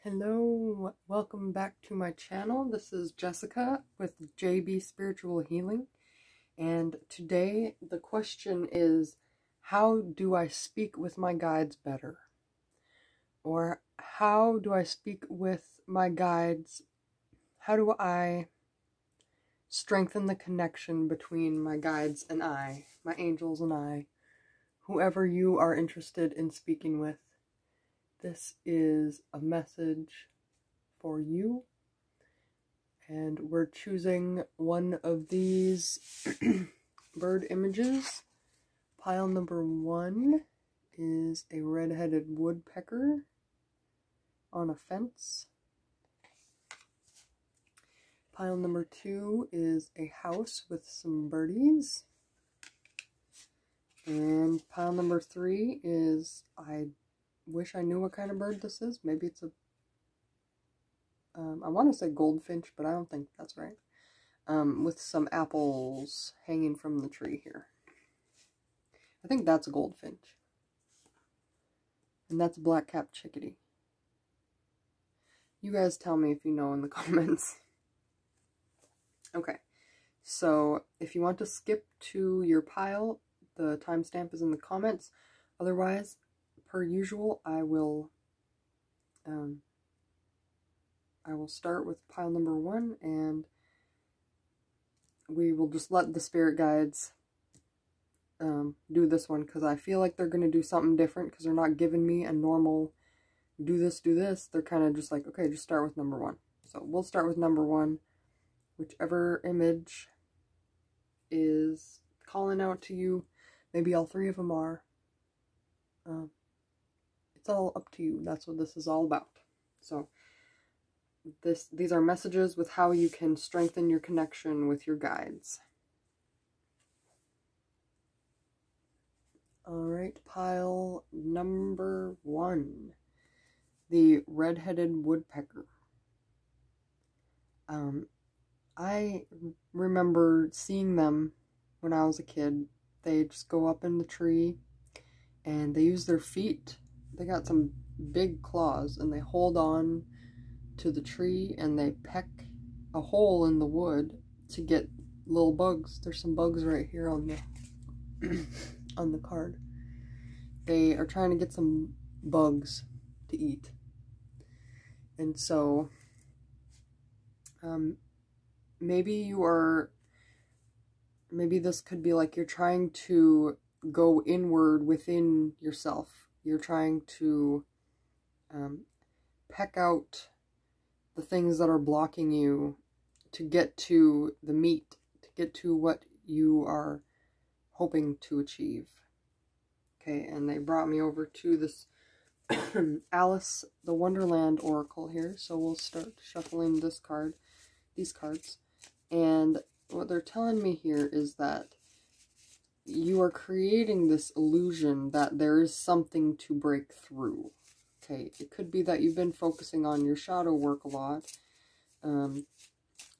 Hello, welcome back to my channel. This is Jessica with JB Spiritual Healing, and today the question is, how do I speak with my guides better? Or how do I speak with my guides? How do I strengthen the connection between my guides and I, my angels and I, whoever you are interested in speaking with? This is a message for you, and we're choosing one of these bird images. Pile number 1 is a red-headed woodpecker on a fence. Pile number 2 is a house with some birdies. And pile number 3 is, I wish I knew what kind of bird this is. Maybe it's a, I want to say goldfinch, but I don't think that's right. With some apples hanging from the tree here. I think that's a goldfinch. And that's a black-capped chickadee. You guys tell me if you know in the comments. Okay, so if you want to skip to your pile, the timestamp is in the comments. Otherwise, per usual, I will start with pile number 1, and we will just let the spirit guides do this one, because I feel like they're going to do something different, because they're not giving me a normal do this. They're kind of just like, okay, just start with number 1. So we'll start with number 1. Whichever image is calling out to you, maybe all 3 of them are. It's all up to you. That's what this is all about. So these are messages with how you can strengthen your connection with your guides. Alright, pile number 1. The red-headed woodpecker. I remember seeing them when I was a kid. They just go up in the tree and they use their feet. They got some big claws and they hold on to the tree and they peck a hole in the wood to get little bugs. There's some bugs right here on the on the card. They are trying to get some bugs to eat. And so maybe this could be like you're trying to go inward within yourself. You're trying to peck out the things that are blocking you to get to the meat, to get to what you are hoping to achieve. Okay, and they brought me over to this Alice the Wonderland Oracle here, so we'll start shuffling these cards. And what they're telling me here is that you are creating this illusion that there is something to break through. Okay, it could be that you've been focusing on your shadow work a lot, and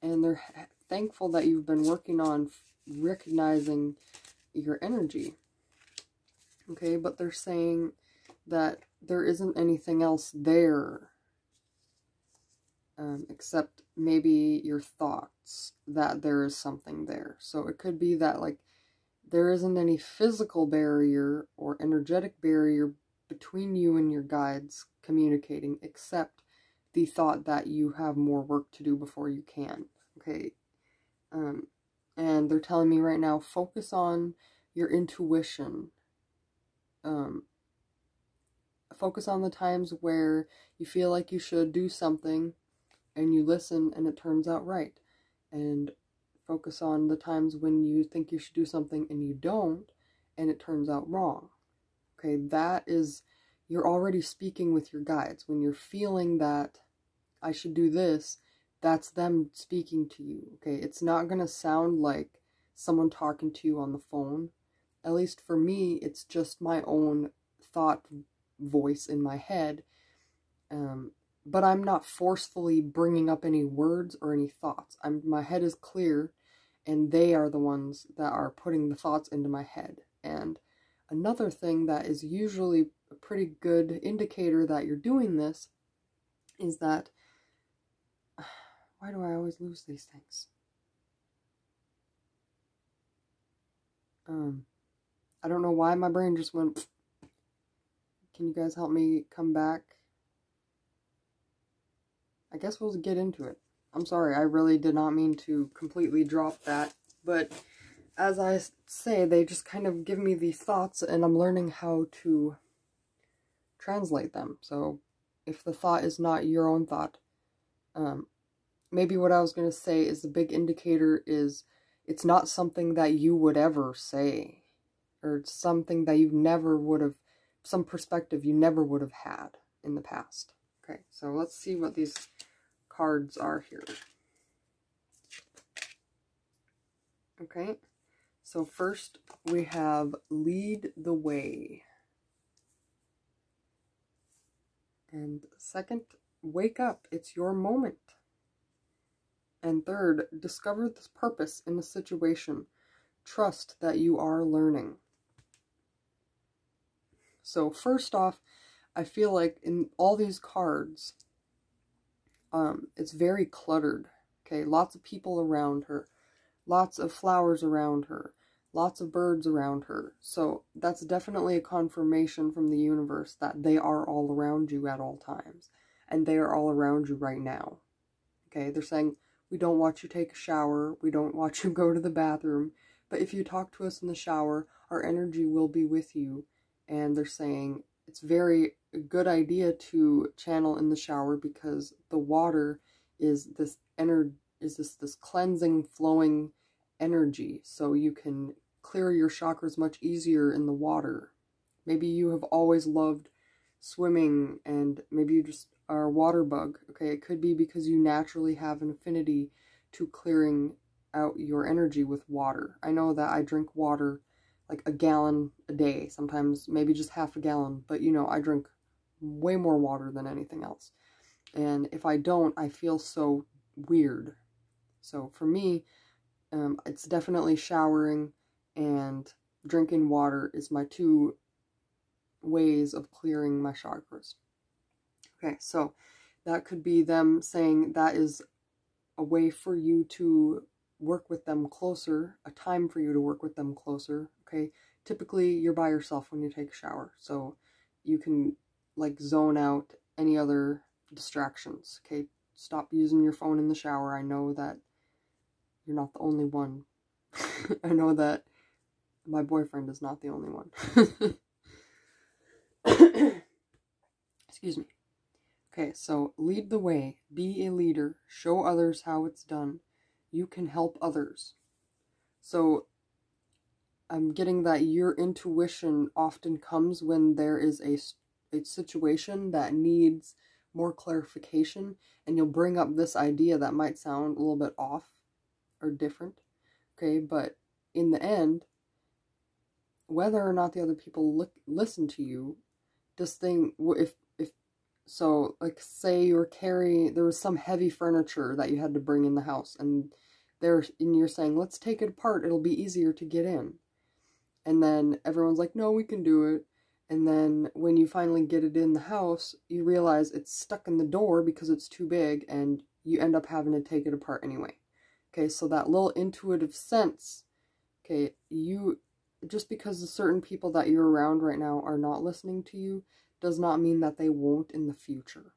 they're thankful that you've been working on recognizing your energy. Okay, but they're saying that there isn't anything else there, except maybe your thoughts that there is something there. So it could be that, like, there isn't any physical barrier or energetic barrier between you and your guides communicating, except the thought that you have more work to do before you can. Okay, and they're telling me right now, focus on your intuition. Focus on the times where you feel like you should do something and you listen and it turns out right. And focus on the times when you think you should do something and you don't and it turns out wrong. Okay, that is, you're already speaking with your guides. When you're feeling that I should do this, that's them speaking to you. Okay, it's not going to sound like someone talking to you on the phone. At least for me, it's just my own thought voice in my head. But I'm not forcefully bringing up any words or any thoughts. My head is clear, and they are the ones that are putting the thoughts into my head. And another thing that is usually a pretty good indicator that you're doing this is that, why do I always lose these things? I don't know why my brain just went. Can you guys help me come back? I guess we'll get into it. I'm sorry, I really did not mean to completely drop that, but as I say, they just kind of give me these thoughts, and I'm learning how to translate them. So if the thought is not your own thought, maybe what I was going to say is the big indicator is it's not something that you would ever say, or it's something that you never would have, some perspective you never would have had in the past. Okay, so let's see what these cards are here. Okay, so first we have lead the way. And second, wake up, it's your moment. And third, discover this purpose in the situation. Trust that you are learning. So first off, I feel like in all these cards, it's very cluttered. Okay, lots of people around her, lots of flowers around her, lots of birds around her. So that's definitely a confirmation from the universe that they are all around you at all times. And they are all around you right now. Okay, they're saying, we don't want you to take a shower, we don't want you to go to the bathroom, but if you talk to us in the shower, our energy will be with you. And they're saying it's very good idea to channel in the shower because the water is this this cleansing, flowing energy, so you can clear your chakras much easier in the water. Maybe you have always loved swimming, and maybe you just are a water bug. Okay, it could be because you naturally have an affinity to clearing out your energy with water. I know that I drink water like a gallon a day, sometimes maybe just half a gallon, but you know, I drink way more water than anything else. And if I don't, I feel so weird. So for me, it's definitely showering and drinking water is my two ways of clearing my chakras. Okay, so that could be them saying that is a way for you to work with them closer, a time for you to work with them closer. Okay, typically you're by yourself when you take a shower, so you can like zone out any other distractions. Okay, stop using your phone in the shower. I know that you're not the only one. I know that my boyfriend is not the only one. Excuse me. Okay, so lead the way, be a leader, show others how it's done. You can help others. So I'm getting that your intuition often comes when there is a situation that needs more clarification, and you'll bring up this idea that might sound a little bit off or different. Okay, but in the end, whether or not the other people listen to you, this thing, so, like, say you were there was some heavy furniture that you had to bring in the house, and you're saying, let's take it apart, it'll be easier to get in. And then everyone's like, no, we can do it. And then when you finally get it in the house, you realize it's stuck in the door because it's too big, and you end up having to take it apart anyway. Okay, so that little intuitive sense, okay, just because the certain people that you're around right now are not listening to you, does not mean that they won't in the future.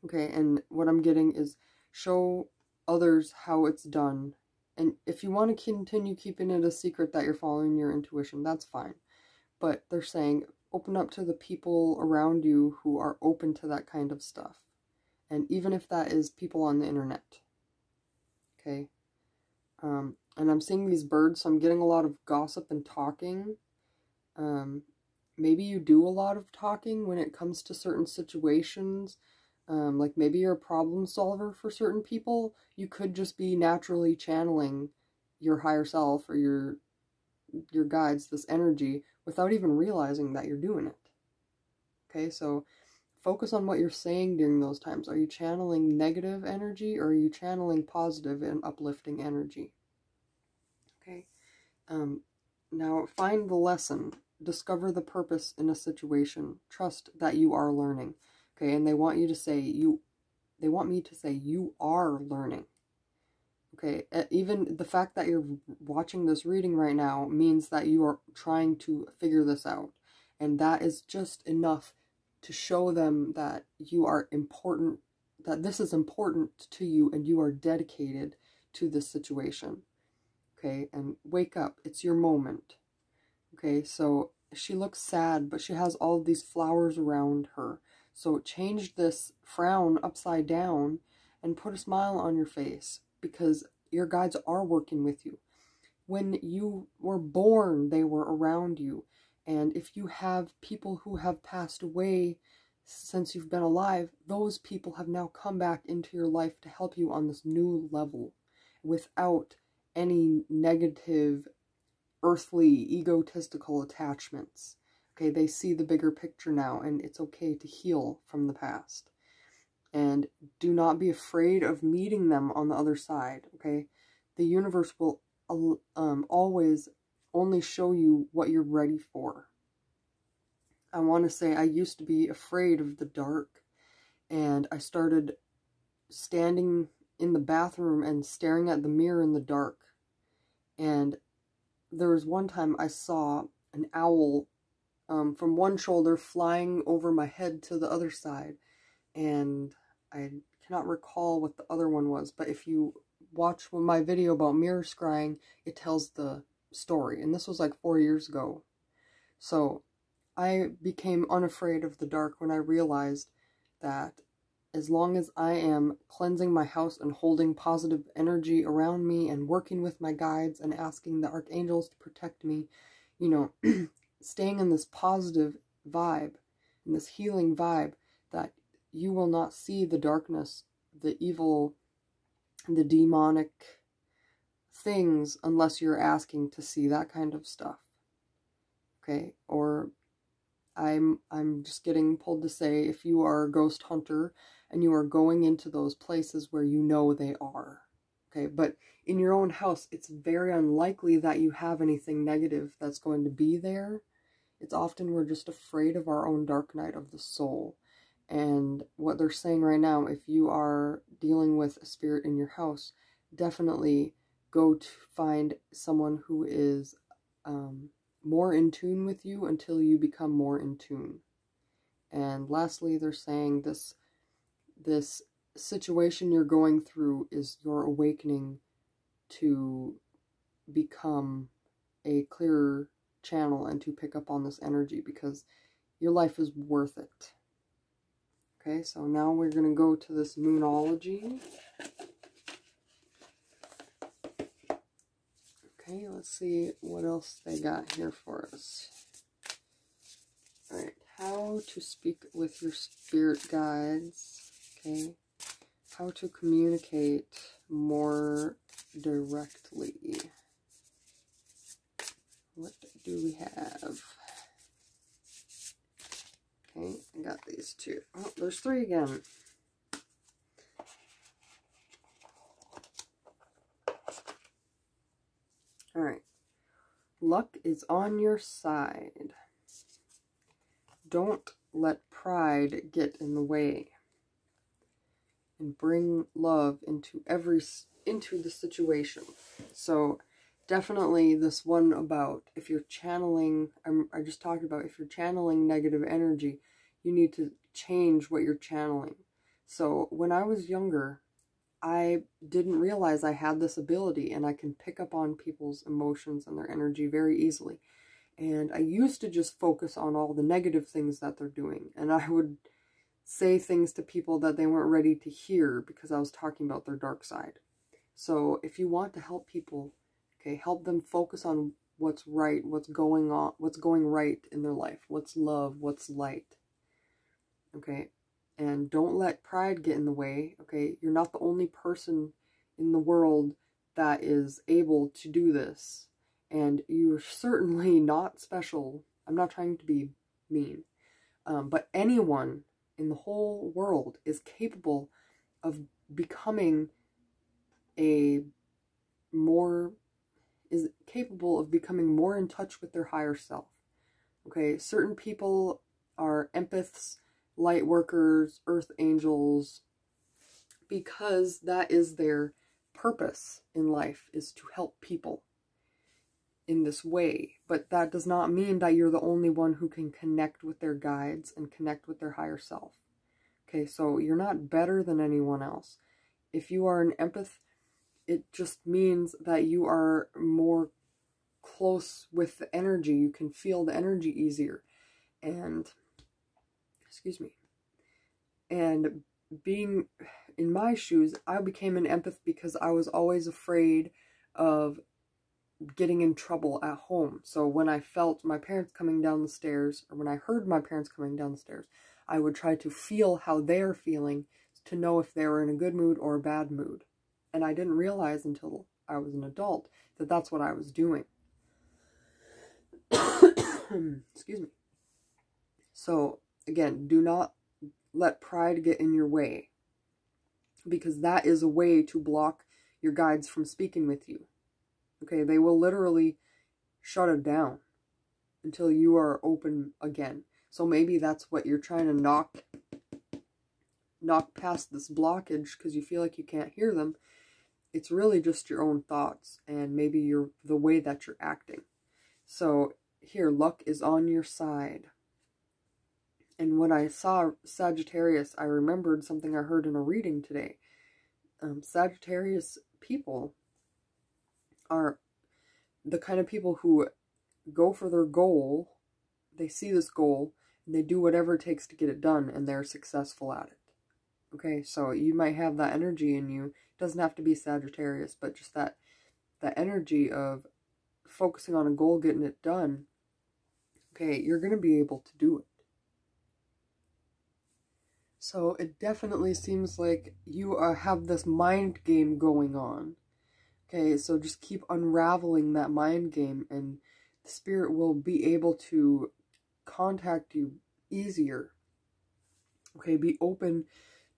Okay, and what I'm getting is show others how it's done. And if you want to continue keeping it a secret that you're following your intuition, that's fine. But they're saying open up to the people around you who are open to that kind of stuff. And even if that is people on the internet. Okay. And I'm seeing these birds, so I'm getting a lot of gossip and talking. Maybe you do a lot of talking when it comes to certain situations. Like maybe you're a problem solver for certain people. You could just be naturally channeling your higher self or your guides, this energy, without even realizing that you're doing it. Okay, so focus on what you're saying during those times. Are you channeling negative energy, or are you channeling positive and uplifting energy? Okay, now find the lesson. Discover the purpose in a situation. Trust that you are learning. Okay, and they want you to say they want me to say you are learning. Okay, even the fact that you're watching this reading right now means that you are trying to figure this out. And that is just enough to show them that you are important, that this is important to you and you are dedicated to this situation. Okay, and wake up. It's your moment. Okay, so she looks sad, but she has all of these flowers around her. So change this frown upside down and put a smile on your face, because your guides are working with you. When you were born, they were around you. And if you have people who have passed away since you've been alive, those people have now come back into your life to help you on this new level without any negative, earthly, egotistical attachments. Okay, they see the bigger picture now, and it's okay to heal from the past. And do not be afraid of meeting them on the other side, okay? The universe will always only show you what you're ready for. I want to say I used to be afraid of the dark, and I started standing in the bathroom and staring at the mirror in the dark. And there was one time I saw an owl from one shoulder flying over my head to the other side, and I cannot recall what the other one was, but if you watch my video about mirror scrying, it tells the story, and this was like 4 years ago. So I became unafraid of the dark when I realized that as long as I am cleansing my house and holding positive energy around me and working with my guides and asking the archangels to protect me, you know, staying in this positive vibe, in this healing vibe, that you will not see the darkness, the evil, the demonic things unless you're asking to see that kind of stuff. Okay? Or I'm just getting pulled to say, if you are a ghost hunter and you are going into those places where you know they are, okay, but in your own house, it's very unlikely that you have anything negative that's going to be there. It's often we're just afraid of our own dark night of the soul. And what they're saying right now, if you are dealing with a spirit in your house, definitely go to find someone who is more in tune with you until you become more in tune. And lastly, they're saying this situation you're going through is your awakening to become a clearer channel and to pick up on this energy, because your life is worth it. Okay, so now we're going to go to this Moonology. Okay, let's see what else they got here for us. Alright, how to speak with your spirit guides. Okay, how to communicate more directly. What do we have? Okay, I got these two. Oh, there's three again. Alright. Luck is on your side. Don't let pride get in the way. And bring love into the situation. So definitely this one about if you're channeling, I just talked about if you're channeling negative energy, you need to change what you're channeling. So when I was younger, I didn't realize I had this ability, and I can pick up on people's emotions and their energy very easily. And I used to just focus on all the negative things that they're doing, and I would say things to people that they weren't ready to hear because I was talking about their dark side. So if you want to help people, okay, help them focus on what's right, what's going right in their life, what's love, what's light. Okay, and don't let pride get in the way. Okay, you're not the only person in the world that is able to do this, and you're certainly not special. I'm not trying to be mean, but anyone in the whole world is capable of becoming more in touch with their higher self. Okay, certain people are empaths, light workers, earth angels, because that is their purpose in life, is to help people in this way. But that does not mean that you're the only one who can connect with their guides and connect with their higher self. Okay, so you're not better than anyone else. If you are an empath, it just means that you are more close with the energy. You can feel the energy easier. And, excuse me, and being in my shoes, I became an empath because I was always afraid of getting in trouble at home. So when I felt my parents coming down the stairs, or when I heard my parents coming down the stairs, I would try to feel how they're feeling to know if they were in a good mood or a bad mood. And I didn't realize until I was an adult that that's what I was doing. Excuse me. So again, do not let pride get in your way, because that is a way to block your guides from speaking with you. Okay, they will literally shut it down until you are open again. So maybe that's what you're trying to knock past, this blockage, because you feel like you can't hear them. It's really just your own thoughts and maybe the way that you're acting. So here, luck is on your side. And when I saw Sagittarius, I remembered something I heard in a reading today. Sagittarius people are the kind of people who go for their goal. They see this goal and they do whatever it takes to get it done, and they're successful at it. Okay, so you might have that energy in you. It doesn't have to be Sagittarius, but just that energy of focusing on a goal, getting it done. Okay, you're going to be able to do it. So it definitely seems like you have this mind game going on. Okay, so just keep unraveling that mind game, and the spirit will be able to contact you easier. Okay, be open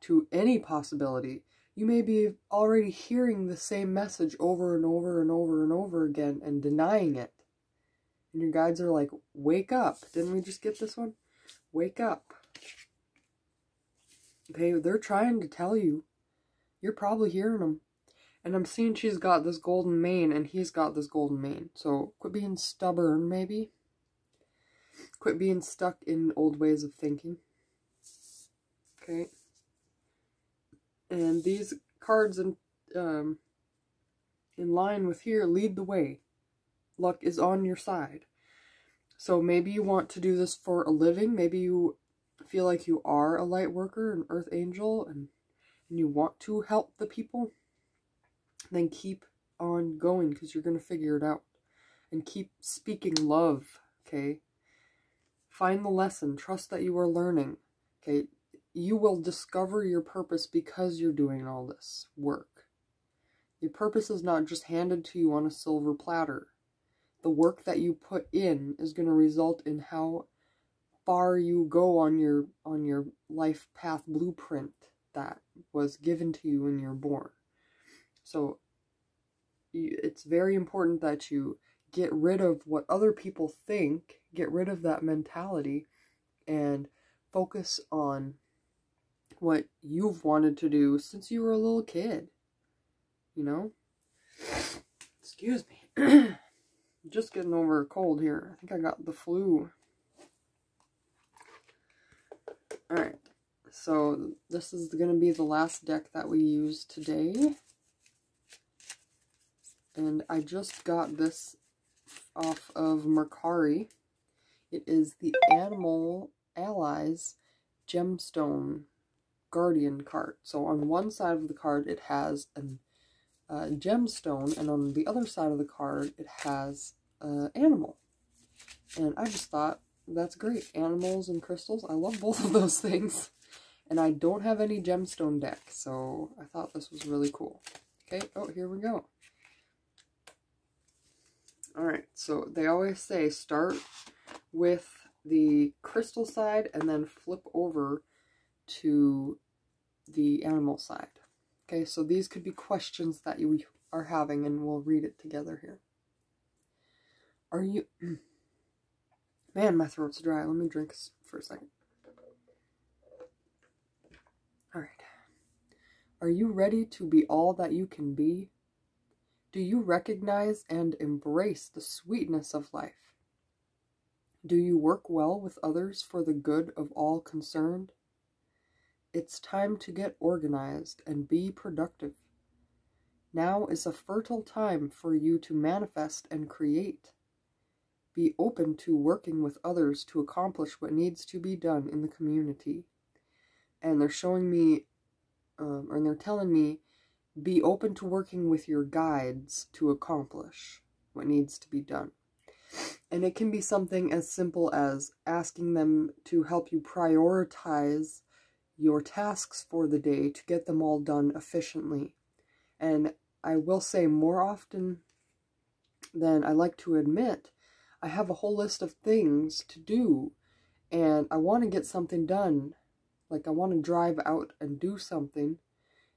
to any possibility. You may be already hearing the same message over and over and over and over again and denying it. And your guides are like, wake up. Didn't we just get this one? Wake up. Okay, they're trying to tell you. You're probably hearing them. And I'm seeing she's got this golden mane and he's got this golden mane. So quit being stubborn, maybe. Quit being stuck in old ways of thinking. Okay. And these cards in line with here lead the way. Luck is on your side. So maybe you want to do this for a living. Maybe you feel like you are a light worker, an earth angel, and you want to help the people. Then keep on going, because you're going to figure it out. And keep speaking love, okay? Find the lesson. Trust that you are learning, okay? You will discover your purpose because you're doing all this work. Your purpose is not just handed to you on a silver platter. The work that you put in is going to result in how far you go on your life path blueprint that was given to you when you're born. So it's very important that you get rid of what other people think, get rid of that mentality, and focus on what you've wanted to do since you were a little kid. You know? Excuse me. Just getting over a cold here. I think I got the flu. Alright. So this is going to be the last deck that we use today. And I just got this off of Mercari. It is the Animal Allies Gemstone Guardian card. So on one side of the card it has a gemstone, and on the other side of the card it has an animal. And I just thought, that's great. Animals and crystals, I love both of those things. And I don't have any gemstone deck, so I thought this was really cool. Okay, oh, here we go. Alright, so they always say start with the crystal side and then flip over to the animal side. Okay, so these could be questions that you are having, and we'll read it together here. Are you... Man, my throat's dry. Let me drink for a second. All right. Are you ready to be all that you can be? Do you recognize and embrace the sweetness of life? Do you work well with others for the good of all concerned? It's time to get organized and be productive. Now is a fertile time for you to manifest and create. Be open to working with others to accomplish what needs to be done in the community. And they're showing me, and they're telling me, be open to working with your guides to accomplish what needs to be done. And it can be something as simple as asking them to help you prioritize your tasks for the day to get them all done efficiently. And I will say, more often than I like to admit, I have a whole list of things to do, and I want to get something done. Like, I want to drive out and do something,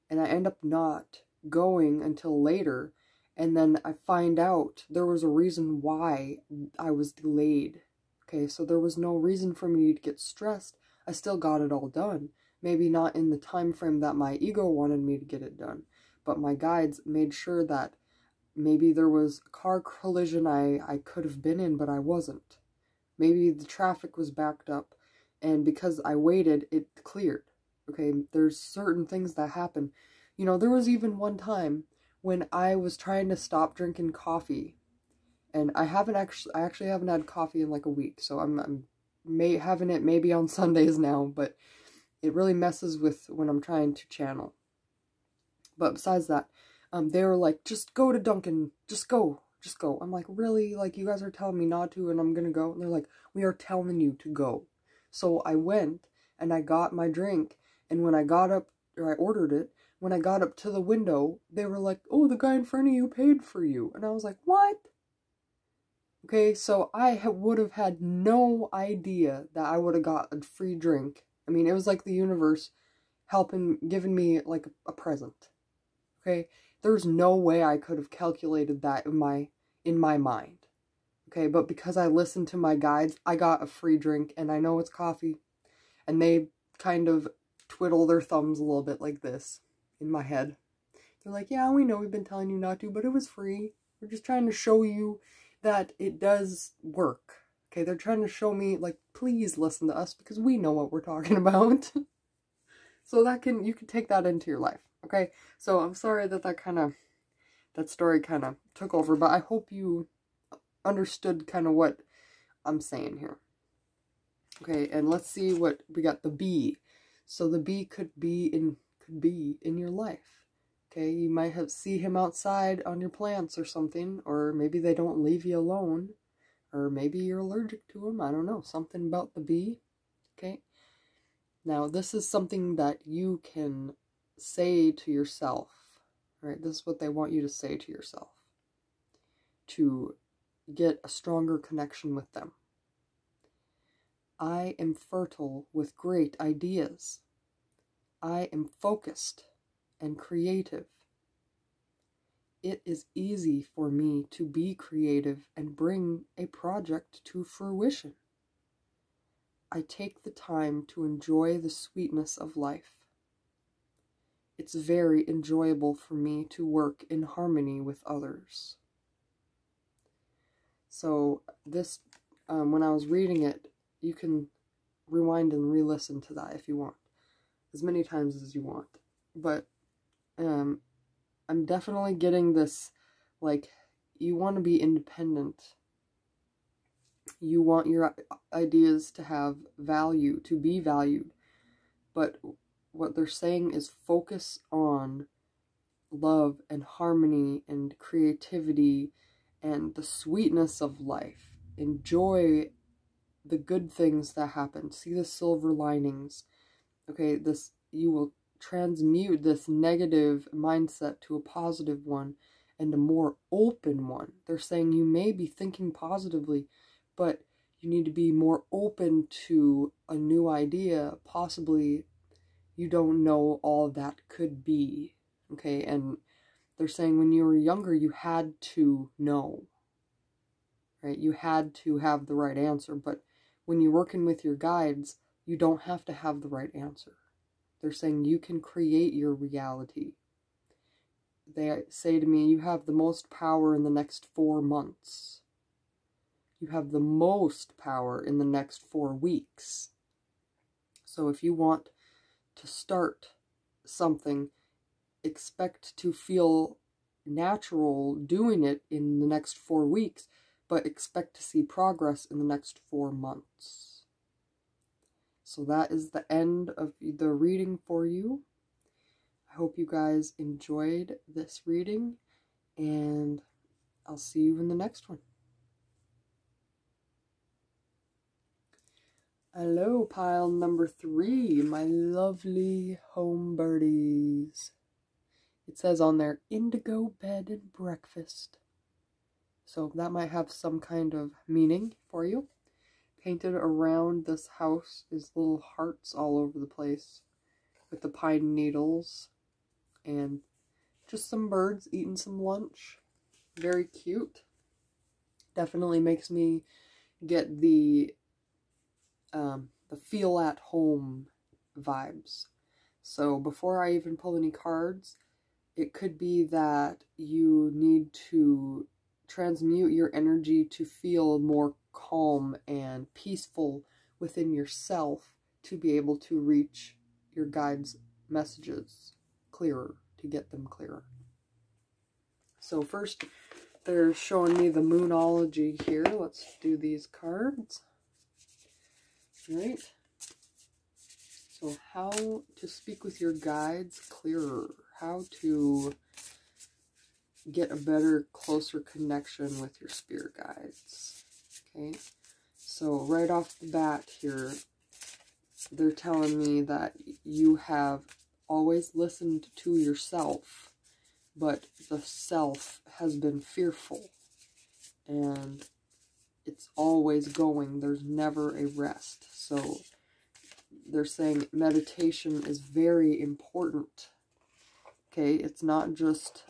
and I end up not going until later, and then I find out there was a reason why I was delayed. Okay, so there was no reason for me to get stressed. I still got it all done. Maybe not in the time frame that my ego wanted me to get it done, but my guides made sure that maybe there was a car collision I could have been in, but I wasn't. Maybe the traffic was backed up, and because I waited, it cleared. Okay, there's certain things that happen. You know, there was even one time when I was trying to stop drinking coffee, and I actually haven't had coffee in like a week, so I'm having it maybe on Sundays now, but it really messes with when I'm trying to channel. But besides that, they were like, just go to Dunkin', just go. I'm like, really? Like, you guys are telling me not to, and I'm gonna go? And they're like, we are telling you to go. So I went, and I got my drink, and when I got up, or I ordered it, when I got up to the window, they were like, oh, the guy in front of you paid for you. And I was like, what? Okay, so I would have had no idea that I would have got a free drink. I mean, it was like the universe giving me like a present. Okay, there's no way I could have calculated that in my mind. Okay, but because I listened to my guides, I got a free drink, and I know it's coffee, and they kind of twiddle their thumbs a little bit like this in my head. They're like, yeah, we know we've been telling you not to, but it was free. We're just trying to show you that it does work. Okay, they're trying to show me, like, please listen to us because we know what we're talking about. So you can take that into your life. Okay, so I'm sorry that story kind of took over, but I hope you understood kind of what I'm saying here. Okay, and let's see what we got. The bee. So the bee could be in your life. Okay, you might see him outside on your plants or something, or maybe they don't leave you alone, or maybe you're allergic to them. I don't know, something about the bee. Okay, now this is something that you can say to yourself. Right, this is what they want you to say to yourself to get a stronger connection with them. I am fertile with great ideas. I am focused and creative. It is easy for me to be creative and bring a project to fruition. I take the time to enjoy the sweetness of life. It's very enjoyable for me to work in harmony with others. So this, when I was reading it, you can rewind and re-listen to that if you want, as many times as you want. But I'm definitely getting this, like, you want to be independent. You want your ideas to have value, to be valued. But what they're saying is focus on love and harmony and creativity and the sweetness of life. Enjoy the good things that happen. See the silver linings. Okay, you will transmute this negative mindset to a positive one and a more open one. They're saying you may be thinking positively, but you need to be more open to a new idea. Possibly you don't know all that could be. Okay, and they're saying when you were younger, you had to know. Right? You had to have the right answer, but when you're working with your guides, you don't have to have the right answer. They're saying you can create your reality. They say to me, you have the most power in the next 4 months. You have the most power in the next 4 weeks. So if you want to start something, expect to feel natural doing it in the next 4 weeks, but expect to see progress in the next 4 months. So that is the end of the reading for you. I hope you guys enjoyed this reading, and I'll see you in the next one. Hello, pile number 3, my lovely home birdies. It says on there, indigo bed and breakfast. So that might have some kind of meaning for you. Painted around this house is little hearts all over the place with the pine needles. And just some birds eating some lunch. Very cute. Definitely makes me get the feel at home vibes. So before I even pull any cards, it could be that you need to transmute your energy to feel more calm and peaceful within yourself to be able to reach your guides' messages clearer, to get them clearer. So first, they're showing me the Moonology here. Let's do these cards. Right. So how to speak with your guides clearer. How to get a better, closer connection with your spirit guides. Okay. So right off the bat here, they're telling me that you have always listened to yourself, but the self has been fearful, and it's always going. There's never a rest. So they're saying meditation is very important. Okay, it's not just,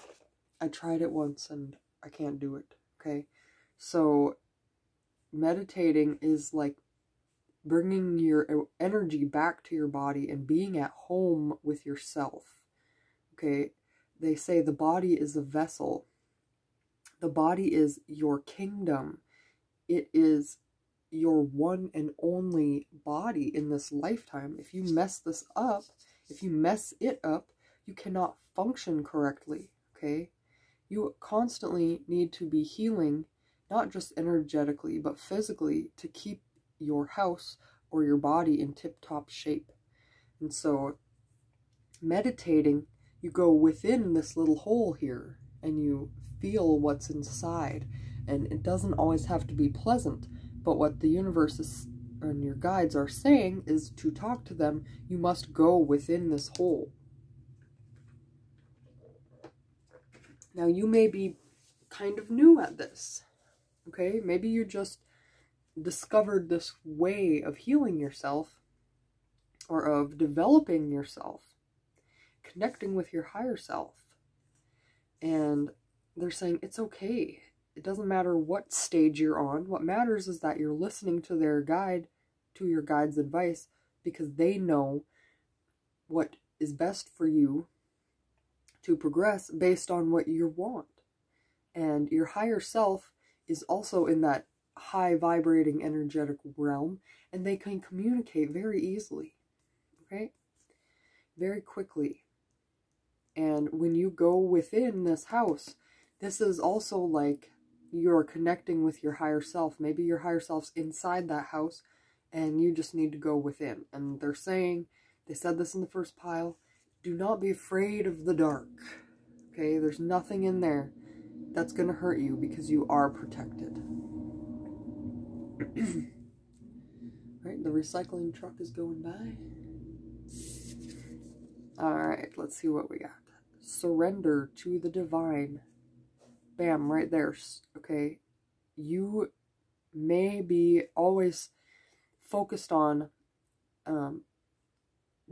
I tried it once and I can't do it. Okay, so meditating is like bringing your energy back to your body and being at home with yourself. Okay, they say the body is a vessel. The body is your kingdom. It is your one and only body in this lifetime. If you mess this up, if you mess it up, you cannot function correctly. Okay, you constantly need to be healing, not just energetically, but physically, to keep your house or your body in tip-top shape. And so meditating, you go within this little hole here and you feel what's inside. And it doesn't always have to be pleasant, but what the universe is, and your guides are saying is to talk to them, you must go within this hole. Now you may be kind of new at this. Okay, maybe you just discovered this way of healing yourself, or of developing yourself, connecting with your higher self. And they're saying it's okay. It doesn't matter what stage you're on. What matters is that you're listening to their guide, to your guide's advice, because they know what is best for you to progress based on what you want. And your higher self is also in that high vibrating energetic realm, and they can communicate very easily, okay? Very quickly. And when you go within this house, this is also like you're connecting with your higher self. Maybe your higher self's inside that house and you just need to go within. And they're saying, they said this in the first pile, do not be afraid of the dark. Okay, there's nothing in there that's going to hurt you because you are protected. Right, the recycling truck is going by. Alright, let's see what we got. Surrender to the divine. Bam, right there. Okay, you may be always focused on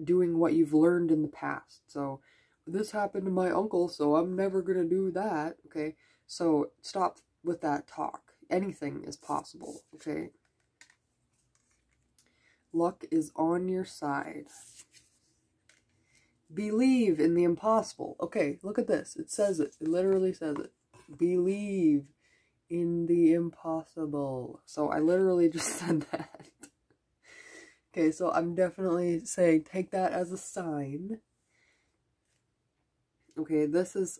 doing what you've learned in the past. So, this happened to my uncle, so I'm never going to do that. Okay, so stop with that talk. Anything is possible, okay? Luck is on your side. Believe in the impossible. Okay, look at this. It says it. It literally says it. Believe in the impossible. So I literally just said that. Okay, so I'm definitely saying take that as a sign. Okay, this is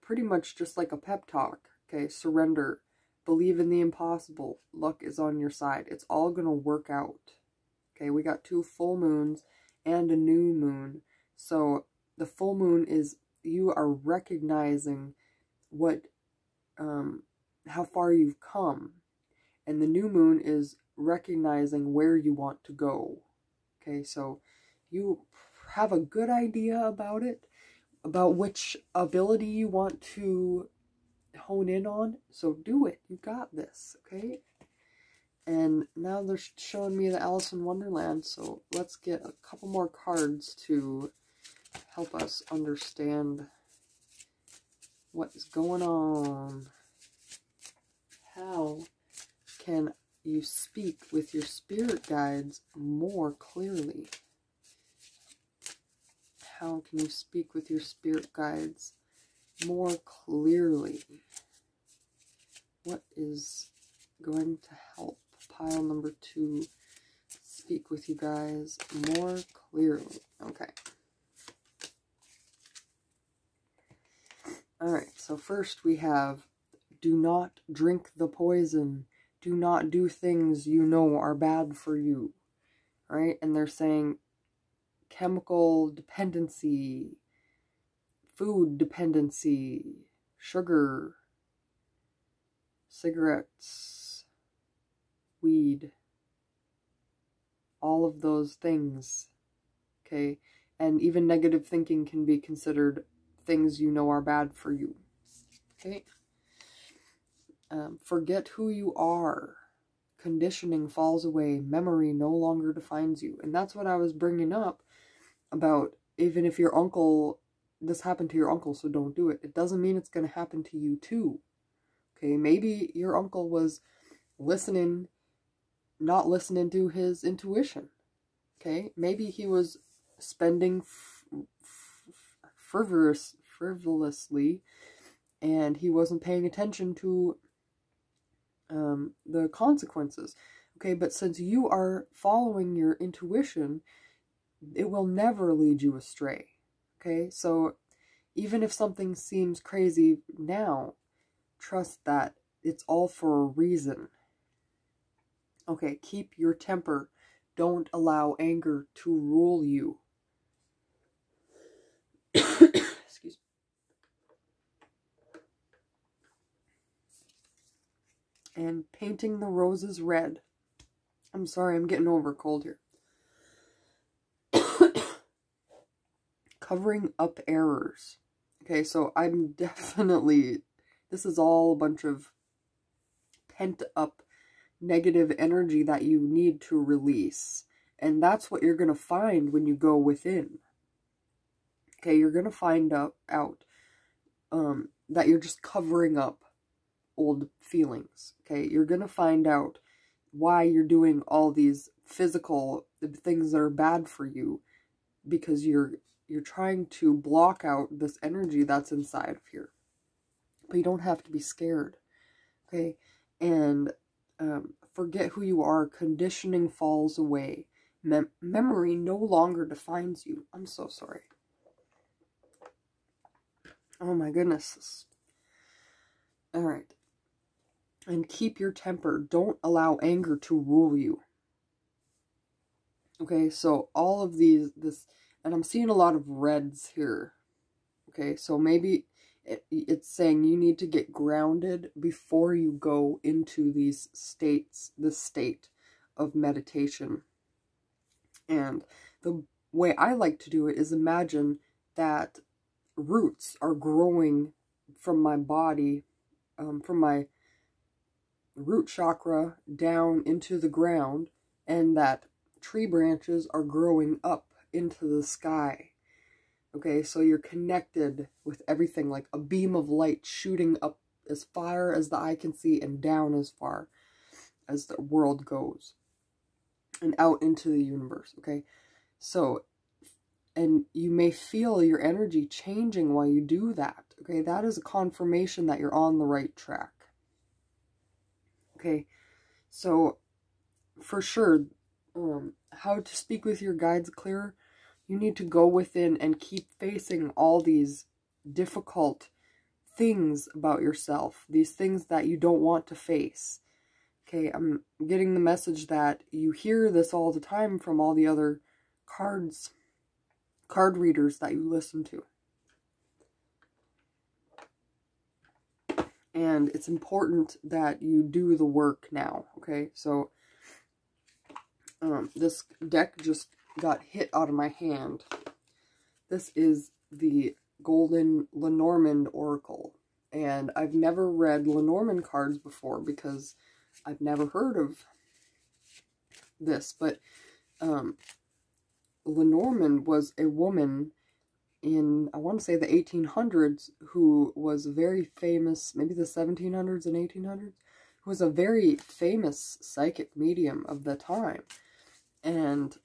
pretty much just like a pep talk. Okay, surrender. Believe in the impossible. Luck is on your side. It's all gonna work out. Okay, we got 2 full moons and a new moon. So the full moon is you are recognizing what, how far you've come. And the new moon is recognizing where you want to go. Okay, so you have a good idea about it, about which ability you want to hone in on. So do it. You got this, okay? And now they're showing me the Alice in Wonderland, so let's get a couple more cards to help us understand what is going on. How can you speak with your spirit guides more clearly? How can you speak with your spirit guides more clearly? What is going to help pile number 2 speak with you guys more clearly? Okay. Alright, so first we have, do not drink the poison. Do not do things you know are bad for you. Right? And they're saying chemical dependency, food dependency, sugar, cigarettes, weed, all of those things. Okay? And even negative thinking can be considered things you know are bad for you. Okay? Forget who you are. Conditioning falls away. Memory no longer defines you. And that's what I was bringing up about, even if your uncle, this happened to your uncle, so don't do it. It doesn't mean it's going to happen to you too. Okay, maybe your uncle was listening, not listening to his intuition. Okay, maybe he was spending frivolously, and he wasn't paying attention to the consequences. Okay, but since you are following your intuition, it will never lead you astray. Okay, so even if something seems crazy now, trust that it's all for a reason. Okay, keep your temper. Don't allow anger to rule you. Excuse me. And painting the roses red. I'm sorry, I'm getting over a cold here. Covering up errors. Okay, so I'm definitely, this is all a bunch of pent up negative energy that you need to release. And that's what you're going to find when you go within. Okay, you're going to find out that you're just covering up old feelings. Okay, you're going to find out why you're doing all these physical things that are bad for you, because you're trying to block out this energy that's inside of here. But you don't have to be scared. Okay, and forget who you are. Conditioning falls away. Memory no longer defines you. I'm so sorry. Oh my goodness. Alright. And keep your temper. Don't allow anger to rule you. Okay, so all of these, and I'm seeing a lot of reds here. Okay, so maybe it's saying you need to get grounded before you go into these states, this state of meditation. And the way I like to do it is imagine that roots are growing from my body, from my root chakra down into the ground, and that tree branches are growing up into the sky. Okay, so you're connected with everything, like a beam of light shooting up as far as the eye can see and down as far as the world goes and out into the universe. Okay, so and you may feel your energy changing while you do that. Okay, that is a confirmation that you're on the right track. Okay, so for sure, how to speak with your guides clearer, you need to go within and keep facing all these difficult things about yourself, these things that you don't want to face. Okay, I'm getting the message that you hear this all the time from all the other card readers that you listen to. And it's important that you do the work now, okay? So, this deck just got hit out of my hand. This is the Golden Lenormand Oracle. And I've never read Lenormand cards before because I've never heard of this. But Lenormand was a woman in, I want to say, the 1800s, who was very famous, maybe the 1700s and 1800s, who was a very famous psychic medium of the time. And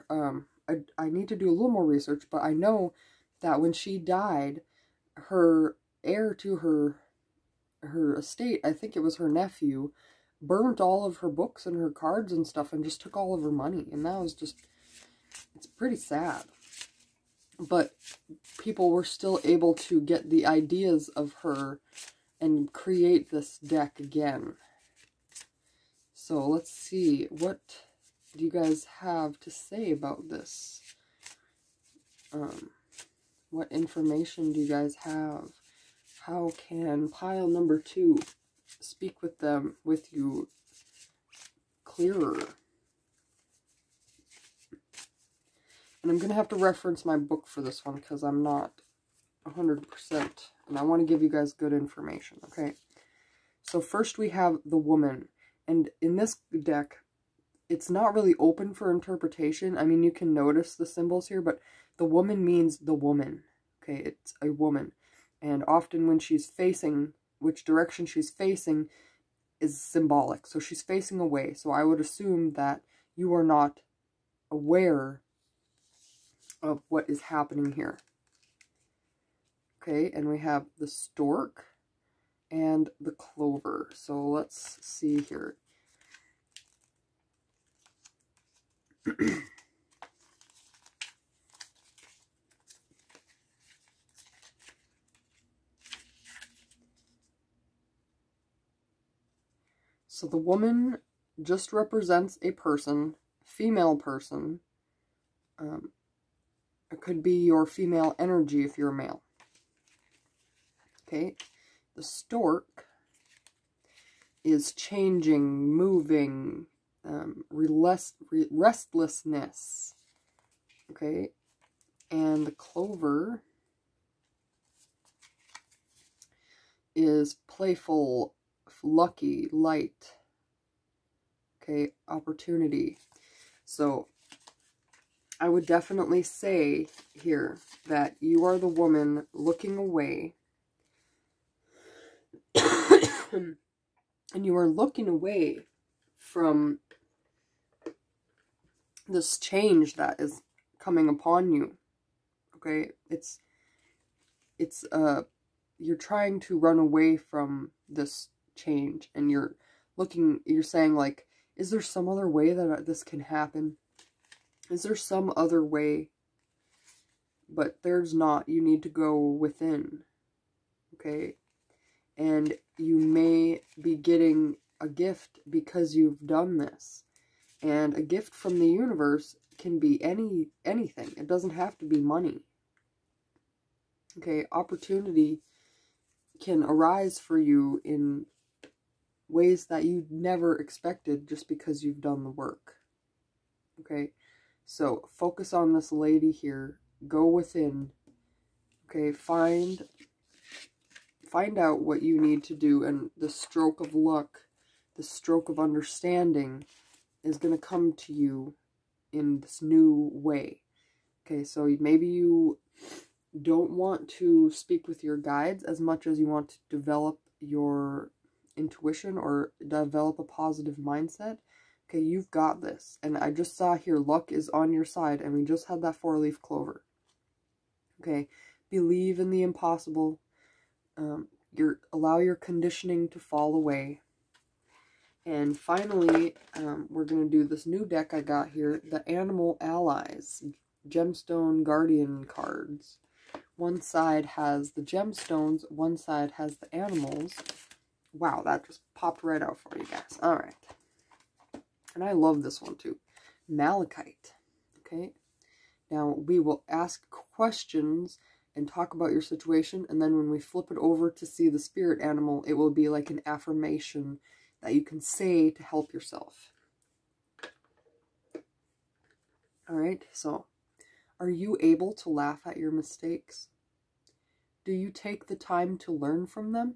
I need to do a little more research, but I know that when she died, her heir to her estate, I think it was her nephew, burnt all of her books and her cards and stuff and just took all of her money. And that was just, it's pretty sad. But people were still able to get the ideas of her and create this deck again. So let's see, what do you guys have to say about this? What information do you guys have? How can pile number 2 speak with you clearer? And I'm going to have to reference my book for this one because I'm not 100%. And I want to give you guys good information, okay? So first we have the woman. And in this deck, it's not really open for interpretation. I mean, you can notice the symbols here, but the woman means the woman. Okay, it's a woman. And often when she's facing, which direction she's facing is symbolic. So she's facing away. So I would assume that you are not aware of what is happening here. Okay, and we have the stork and the clover. So let's see here. So the woman just represents a person, female person. It could be your female energy if you're a male. Okay, the stork is changing, moving, restlessness. Okay, and the clover is playful, lucky, light. Okay, opportunity. So I would definitely say here that you are the woman looking away. And you are looking away from this change that is coming upon you. Okay, you're trying to run away from this change, and you're saying, like, is there some other way that this can happen? Is there some other way? But there's not. You need to go within. Okay? And you may be getting a gift because you've done this. And a gift from the universe can be anything. It doesn't have to be money. Okay? Opportunity can arise for you in ways that you never expected just because you've done the work. Okay? So, focus on this lady here. Go within. Okay? Find out what you need to do, and the stroke of luck, the stroke of understanding is going to come to you in this new way. Okay, so maybe you don't want to speak with your guides as much as you want to develop your intuition or develop a positive mindset. Okay, you've got this. And I just saw here, luck is on your side, and we just had that 4-leaf clover. Okay, believe in the impossible. Allow your conditioning to fall away. And finally, we're going to do this new deck I got here, the Animal Allies Gemstone Guardian cards. One side has the gemstones, one side has the animals. Wow, that just popped right out for you guys. All right. And I love this one too. Malachite. Okay. Now, we will ask questions and talk about your situation, and then when we flip it over to see the spirit animal, it will be like an affirmation that you can say to help yourself. Alright, so, are you able to laugh at your mistakes? Do you take the time to learn from them?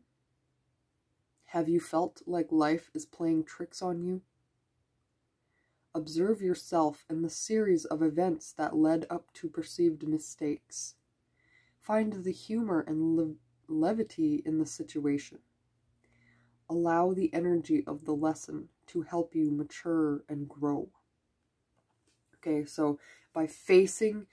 Have you felt like life is playing tricks on you? Observe yourself and the series of events that led up to perceived mistakes. Find the humor and levity in the situation. Allow the energy of the lesson to help you mature and grow. Okay, so by facing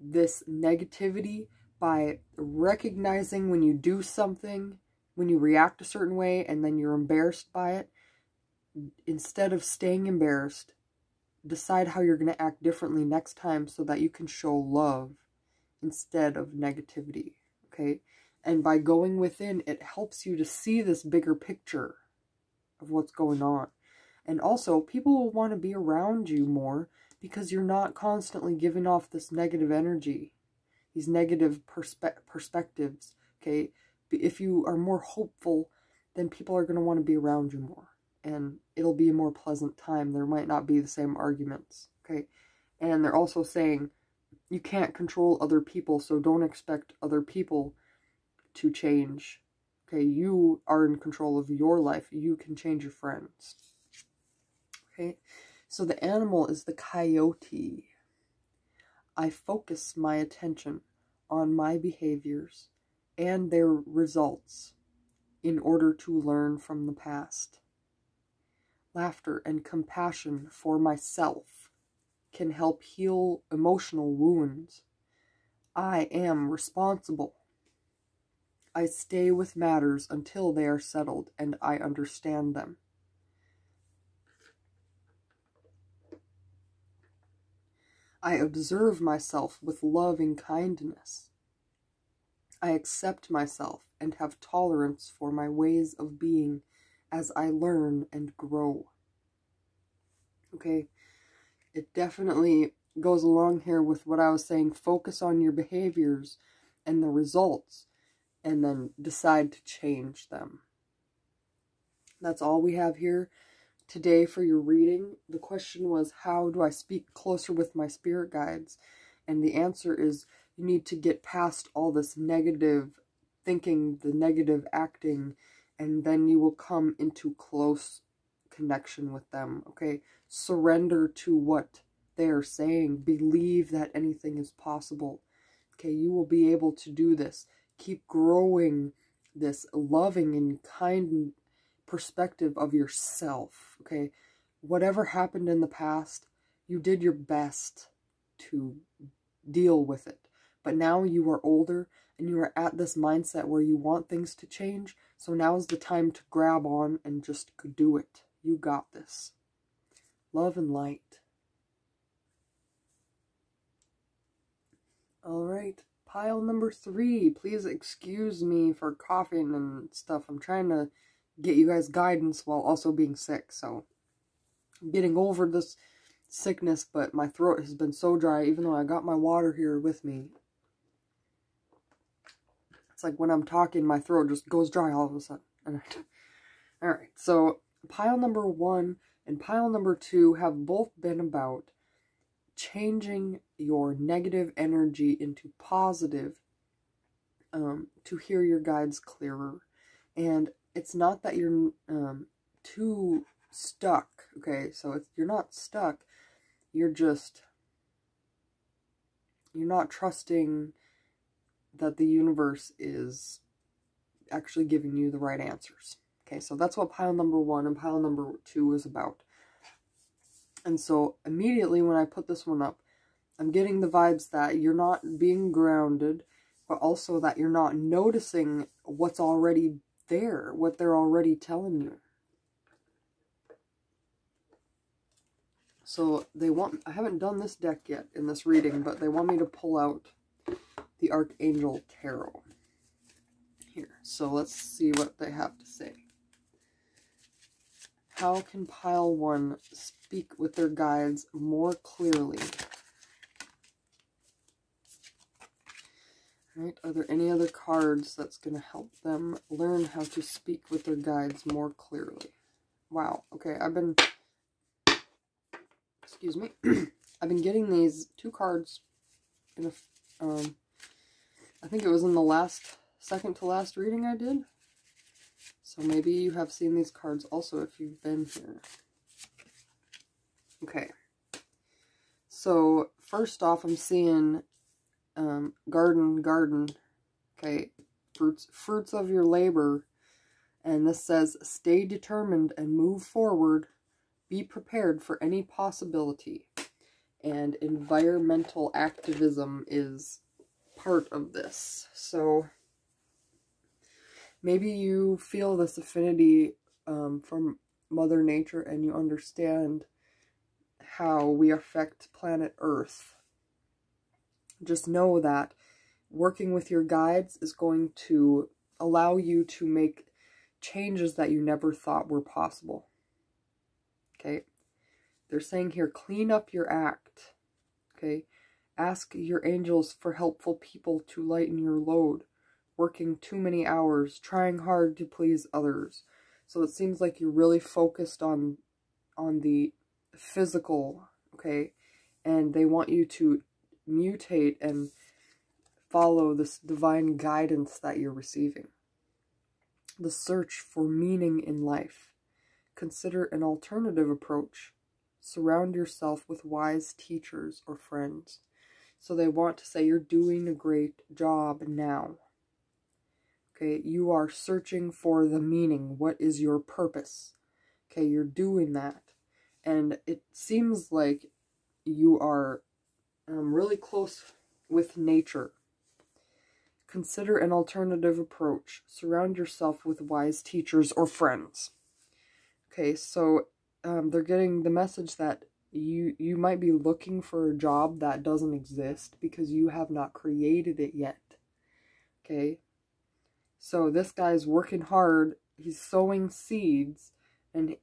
this negativity, by recognizing when you do something, when you react a certain way, and then you're embarrassed by it, instead of staying embarrassed, decide how you're going to act differently next time so that you can show love instead of negativity, okay? And by going within, it helps you to see this bigger picture of what's going on. And also, people will want to be around you more because you're not constantly giving off this negative energy, these negative perspectives, okay? If you are more hopeful, then people are going to want to be around you more. And it'll be a more pleasant time. There might not be the same arguments, okay? And they're also saying, you can't control other people, so don't expect other people to change. Okay, you are in control of your life. You can change your friends. Okay, so the animal is the coyote. I focus my attention on my behaviors and their results in order to learn from the past. Laughter and compassion for myself can help heal emotional wounds. I am responsible. I stay with matters until they are settled and I understand them. I observe myself with loving kindness. I accept myself and have tolerance for my ways of being as I learn and grow. Okay, it definitely goes along here with what I was saying. Focus on your behaviors and the results, and then decide to change them. That's all we have here today for your reading. The question was, how do I speak closer with my spirit guides? And the answer is, you need to get past all this negative thinking, the negative acting, and then you will come into close connection with them, okay? Surrender to what they are saying. Believe that anything is possible. Okay, you will be able to do this. Keep growing this loving and kind perspective of yourself, okay? Whatever happened in the past, you did your best to deal with it. But now you are older and you are at this mindset where you want things to change. So now is the time to grab on and just do it. You got this. Love and light. All right. Pile number 3. Please excuse me for coughing and stuff. I'm trying to get you guys guidance while also being sick. So I'm getting over this sickness, but my throat has been so dry, even though I got my water here with me. It's like when I'm talking, my throat just goes dry all of a sudden. Alright, so pile number 1 and pile number 2 have both been about changing your negative energy into positive to hear your guides clearer. And it's not that you're too stuck, okay? So you're not stuck. You're not trusting that the universe is actually giving you the right answers. Okay, so that's what pile number 1 and pile number 2 is about. And so immediately when I put this one up, I'm getting the vibes that you're not being grounded, but also that you're not noticing what's already there, what they're already telling you. So they want, I haven't done this deck yet in this reading, but they want me to pull out the Archangel Tarot here. So let's see what they have to say. How can pile 1 speak with their guides more clearly? Right? Are there any other cards that's going to help them learn how to speak with their guides more clearly? Wow. Okay, excuse me. I've been getting these 2 cards in a, I think it was in the second to last reading I did. So maybe you have seen these cards also if you've been here. Okay. So first off, I'm seeing garden. Okay. Fruits of your labor. And this says, stay determined and move forward. Be prepared for any possibility. And environmental activism is part of this. So maybe you feel this affinity from Mother Nature and you understand how we affect planet Earth. Just know that working with your guides is going to allow you to make changes that you never thought were possible. Okay? They're saying here, clean up your act. Okay? Ask your angels for helpful people to lighten your load. Working too many hours, trying hard to please others. So it seems like you're really focused on the physical, okay? And they want you to mutate and follow this divine guidance that you're receiving. The search for meaning in life. Consider an alternative approach. Surround yourself with wise teachers or friends. So they want to say you're doing a great job now. Okay, you are searching for the meaning. What is your purpose? Okay, you're doing that. And it seems like you are really close with nature. Consider an alternative approach. Surround yourself with wise teachers or friends. Okay, so they're getting the message that you might be looking for a job that doesn't exist because you have not created it yet. Okay? So this guy's working hard, he's sowing seeds, and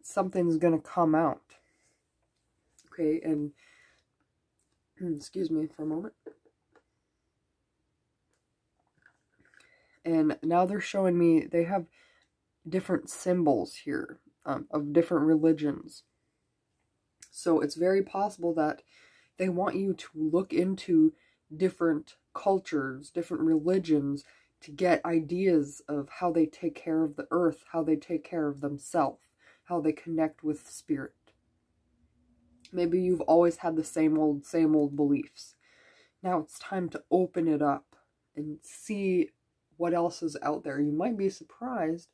something's going to come out. Okay, and excuse me for a moment. And now they're showing me they have different symbols here of different religions. So it's very possible that they want you to look into different cultures, different religions, to get ideas of how they take care of the earth, how they take care of themselves, how they connect with spirit. Maybe you've always had the same old beliefs. Now it's time to open it up and see what else is out there. You might be surprised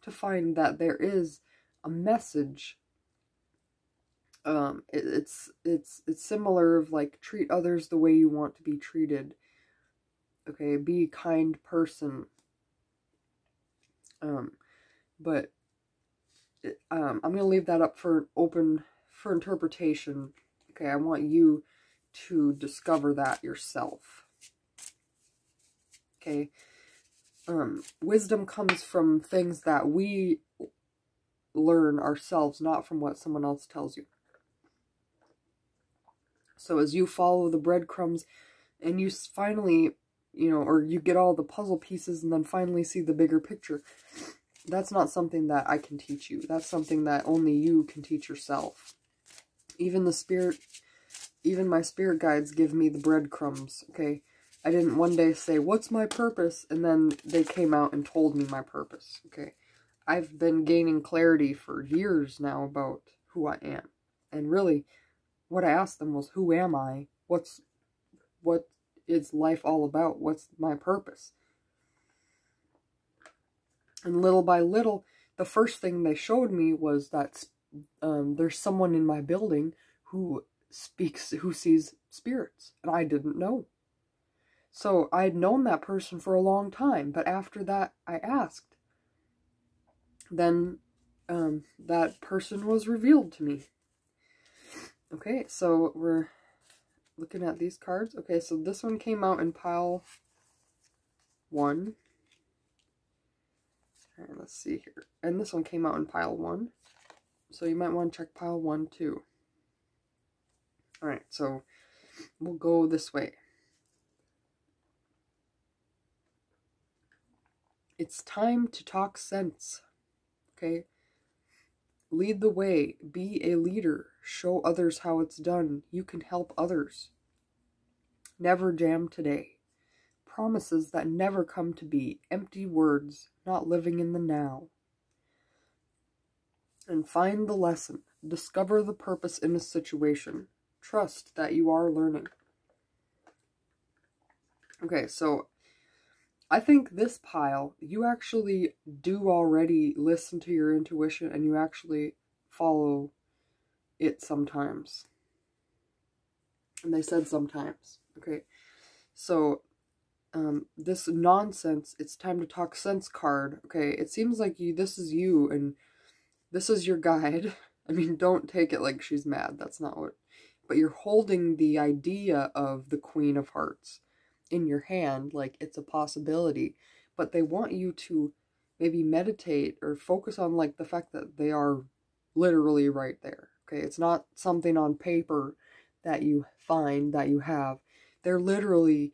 to find that there is a message. It's similar of like, treat others the way you want to be treated. Okay, be a kind person. But I'm going to leave that up for interpretation. Okay, I want you to discover that yourself. Okay, wisdom comes from things that we learn ourselves, not from what someone else tells you. So as you follow the breadcrumbs and you finally, or you get all the puzzle pieces and then finally see the bigger picture, that's not something that I can teach you. That's something that only you can teach yourself. Even my spirit guides give me the breadcrumbs, okay? I didn't one day say, what's my purpose? And then they came out and told me my purpose, okay? I've been gaining clarity for years now about who I am. And really, what I asked them was, who am I? What is life all about? What's my purpose? And little by little, the first thing they showed me was that there's someone in my building who sees spirits, and I didn't know. So I had known that person for a long time, but after that I asked. Then that person was revealed to me. Okay, so we're looking at these cards. Okay, so this one came out in pile 1. Alright, let's see here. And this one came out in pile 1. So you might want to check pile 1 too. Alright, so we'll go this way. It's time to talk sense. Okay? Lead the way. Be a leader. Show others how it's done. You can help others. Never jam today. Promises that never come to be. Empty words, not living in the now. And find the lesson. Discover the purpose in a situation. Trust that you are learning. Okay, so I think this pile, you actually do already listen to your intuition and you actually follow it sometimes. And they said sometimes. Okay, so this nonsense, it's time to talk sense card. Okay, it seems like this is you and this is your guide. I mean, don't take it like she's mad. That's not what. But you're holding the idea of the Queen of Hearts in your hand like it's a possibility, but they want you to maybe meditate or focus on like the fact that they are literally right there. Okay, it's not something on paper that you find that you have. They're literally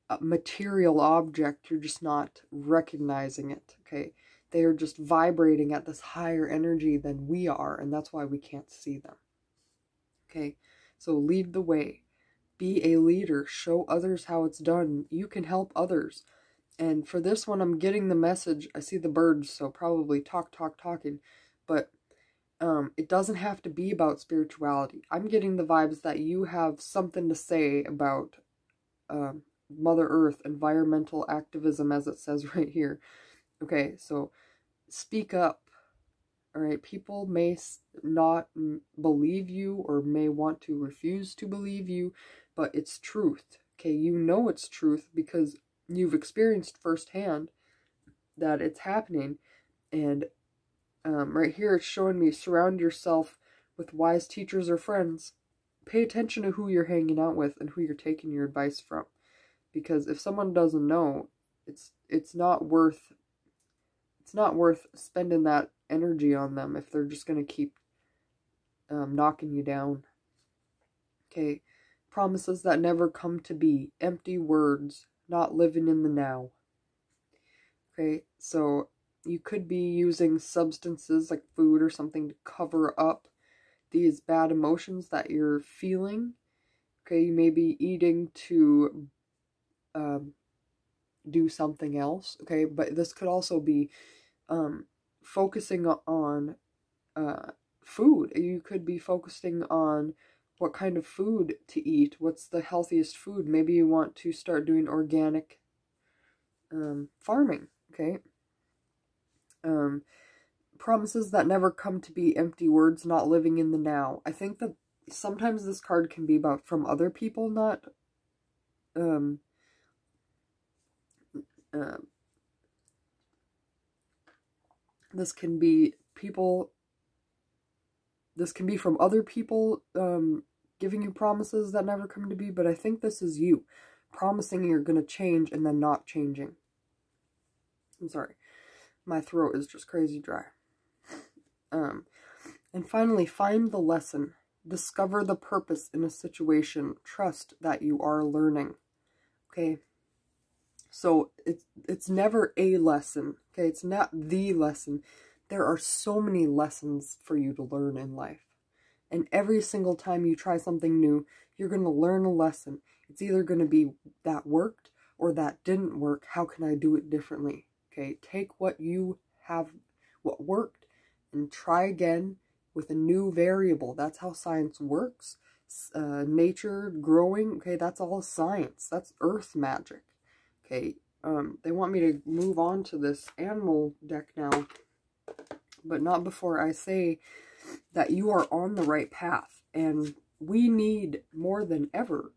a material object. You're just not recognizing it. Okay, they are just vibrating at this higher energy than we are, and that's why we can't see them. Okay, so lead the way. Be a leader. Show others how it's done. You can help others. And for this one, I'm getting the message. I see the birds, so probably talking. But it doesn't have to be about spirituality. I'm getting the vibes that you have something to say about Mother Earth, environmental activism, as it says right here. Okay, so speak up. Alright, people may not believe you or may want to refuse to believe you, but it's truth. Okay, you know it's truth because you've experienced firsthand that it's happening. And right here it's showing me surround yourself with wise teachers or friends. Pay attention to who you're hanging out with and who you're taking your advice from. Because if someone doesn't know, it's not worth spending that energy on them if they're just going to keep knocking you down. Okay, promises that never come to be. Empty words, not living in the now. Okay, so you could be using substances like food or something to cover up these bad emotions that you're feeling. Okay, you may be eating to do something else. Okay, but this could also be focusing on food. You could be focusing on what kind of food to eat. What's the healthiest food? Maybe you want to start doing organic farming. Okay. Promises that never come to be. Empty words, not living in the now. I think that sometimes this card can be about from other people, not this can be people, this can be from other people giving you promises that never come to be, but I think this is you promising you're going to change and then not changing. I'm sorry. My throat is just crazy dry. And finally, find the lesson. Discover the purpose in a situation. Trust that you are learning. Okay? So it's never a lesson. Okay? It's not the lesson. There are so many lessons for you to learn in life. And every single time you try something new, you're going to learn a lesson. It's either going to be that worked or that didn't work. How can I do it differently? Okay? Take what you have, what worked, and try again with a new variable. That's how science works. Nature, growing, okay, that's all science. That's earth magic. Okay, they want me to move on to this animal deck now, but not before I say that you are on the right path. And we need more than ever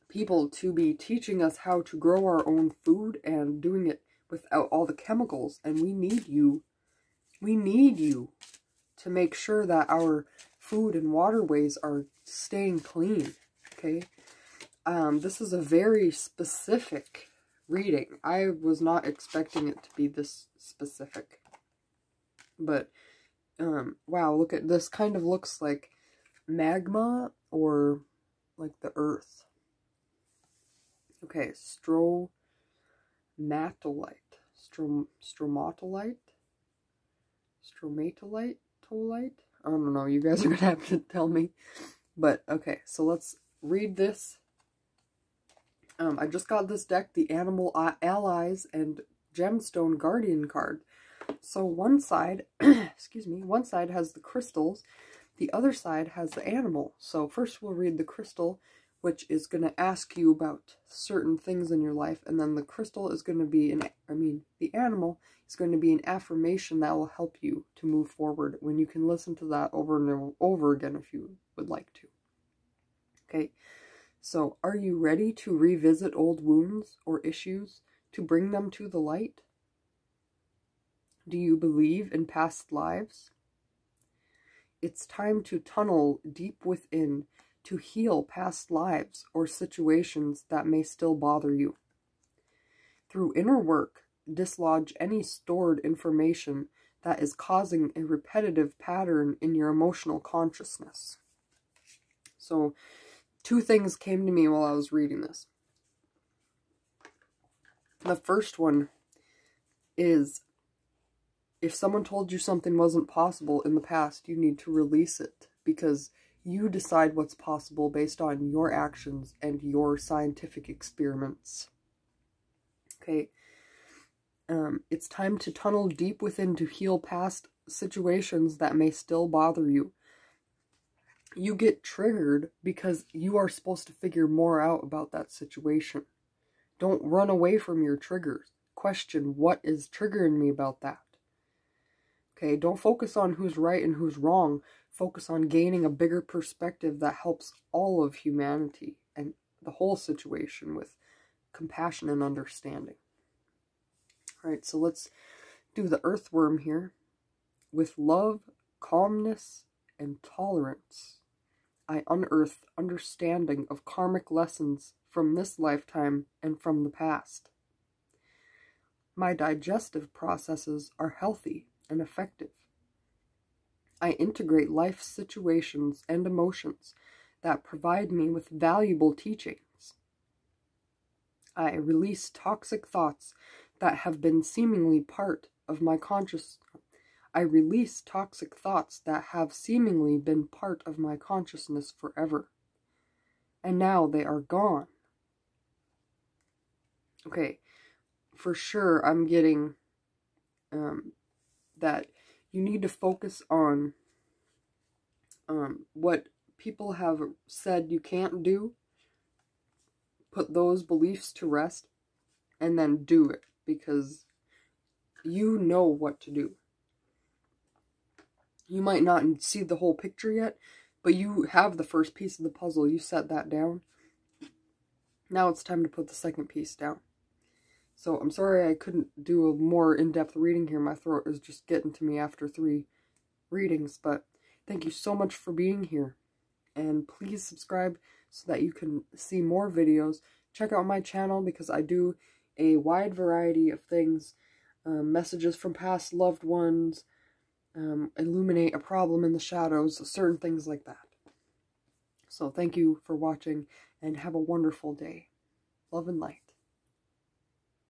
people to be teaching us how to grow our own food and doing it without all the chemicals. And we need you to make sure that our food and waterways are staying clean. Okay. This is a very specific reading. I was not expecting it to be this specific. But, wow, look at this. Kind of looks like magma or like the earth. Okay, stromatolite. Stromatolite? Stromatolite? I don't know, you guys are gonna have to tell me. But, okay, so let's read this. I just got this deck, the Animal Allies and Gemstone Guardian card. So one side, excuse me, one side has the crystals, the other side has the animal. So first we'll read the crystal, which is going to ask you about certain things in your life, and then the crystal is going to be the animal is going to be an affirmation that will help you to move forward, when you can listen to that over and over again if you would like to. Okay, so are you ready to revisit old wounds or issues, to bring them to the light? Do you believe in past lives? It's time to tunnel deep within to heal past lives or situations that may still bother you. Through inner work, dislodge any stored information that is causing a repetitive pattern in your emotional consciousness. So, two things came to me while I was reading this. The first one is, if someone told you something wasn't possible in the past, you need to release it, because you decide what's possible based on your actions and your scientific experiments. Okay. It's time to tunnel deep within to heal past situations that may still bother you. You get triggered because you are supposed to figure more out about that situation. Don't run away from your triggers. Question, what is triggering me about that? Okay, don't focus on who's right and who's wrong. Focus on gaining a bigger perspective that helps all of humanity and the whole situation with compassion and understanding. Alright, so let's do the earthworm here. With love, calmness, and tolerance, I unearth understanding of karmic lessons from this lifetime and from the past. My digestive processes are healthy and effective. I integrate life situations and emotions that provide me with valuable teachings. I release toxic thoughts that have been seemingly part of my consciousness. I release toxic thoughts that have seemingly been part of my consciousness forever. And now they are gone. Okay, for sure I'm getting that you need to focus on what people have said you can't do. Put those beliefs to rest and then do it, because you know what to do. You might not see the whole picture yet, but you have the first piece of the puzzle. You set that down. Now it's time to put the second piece down. So I'm sorry I couldn't do a more in-depth reading here. My throat is just getting to me after 3 readings, but thank you so much for being here. And please subscribe so that you can see more videos. Check out my channel because I do a wide variety of things. Messages from past loved ones, illuminate a problem in the shadows, certain things like that. So thank you for watching and have a wonderful day. Love and light.